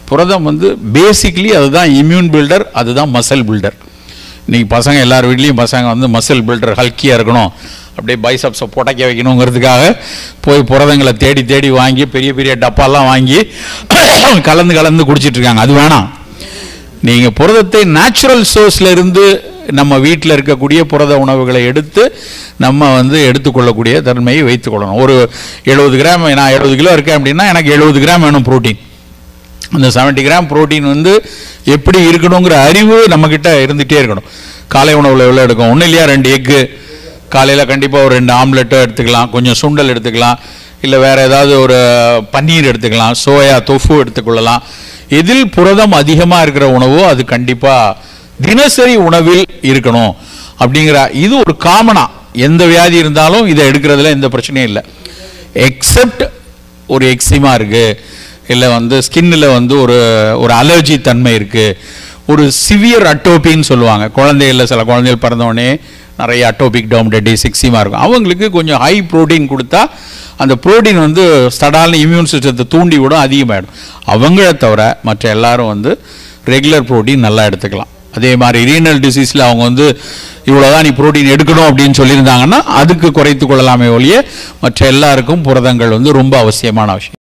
புரதம் வந்து பேசிக்லி அதுதான் இம்யூன் பில்டர், அதுதான் மசில் பில்டர். இன்றைக்கி பசங்க எல்லார் வீட்லேயும் பசங்க வந்து மசில் பில்டர் ஹல்கியாக இருக்கணும், அப்படியே பைசப்ஸை புடைக்க வைக்கணுங்கிறதுக்காக போய் புரதங்களை தேடி தேடி வாங்கி பெரிய பெரிய டப்பாலாம் வாங்கி கலந்து கலந்து குடிச்சிட்ருக்காங்க. அது வேணாம். நீங்கள் புரதத்தை நேச்சுரல் சோர்ஸில் இருந்து நம்ம வீட்டில் இருக்கக்கூடிய புரத உணவுகளை எடுத்து நம்ம வந்து எடுத்துக்கொள்ளக்கூடிய தன்மையை வைத்துக்கொள்ளணும். ஒரு 70 கிராம், நான் 70 கிலோ இருக்கேன் அப்படின்னா எனக்கு 70 கிராம் வேணும் ப்ரோட்டீன். அந்த 70 கிராம் ப்ரோட்டீன் வந்து எப்படி இருக்கணுங்கிற அறிவு நம்மக்கிட்ட இருந்துகிட்டே இருக்கணும். காலை உணவில் எவ்வளோ எடுக்கும்? ஒன்றும் இல்லையா, 2 எக்கு காலையில் கண்டிப்பாக ஒரு 2 ஆம்லெட்டோ எடுத்துக்கலாம், கொஞ்சம் சுண்டல் எடுத்துக்கலாம், இல்லை வேறு ஏதாவது ஒரு பன்னீர் எடுத்துக்கலாம், சோயா தொஃபு எடுத்துக்கொள்ளலாம். எதில் புரதம் அதிகமாக இருக்கிற உணவோ அது கண்டிப்பாக தினசரி உணவில் இருக்கணும் அப்படிங்கிற இது ஒரு காமனாக எந்த வியாதி இருந்தாலும் இதை எடுக்கிறதுல எந்த பிரச்சனையும் இல்லை. எக்ஸப்ட் ஒரு எக்ஸிமா இருக்குது, இல்லை வந்து ஸ்கின்னில் வந்து ஒரு அலர்ஜி தன்மை இருக்குது, ஒரு சிவியர் அட்டோபின்னு சொல்லுவாங்க. குழந்தைகளில் சில குழந்தைகள் பிறந்தோடனே நிறைய அட்டோபிக் டெர்மடைட்டிஸ் எக்ஸிமா இருக்கும். அவங்களுக்கு கொஞ்சம் ஹை ப்ரோட்டீன் கொடுத்தா அந்த ப்ரோட்டீன் வந்து ஸ்டடால்னு இம்யூன் சிஸ்டத்தை தூண்டி விடும், அதிகமாகிடும். அவங்கள தவிர மற்ற எல்லாரும் வந்து ரெகுலர் ப்ரோட்டீன் நல்லா எடுத்துக்கலாம். அதே மாதிரி ரீனல் டிசீஸில் அவங்க வந்து இவ்வளோதான் நீ ப்ரோட்டீன் எடுக்கணும் அப்படின்னு சொல்லியிருந்தாங்கன்னா அதுக்கு குறைத்து கொள்ளலாமே ஒழிய மற்ற எல்லாருக்கும் புரதங்கள் வந்து ரொம்ப அவசியமான விஷயம்.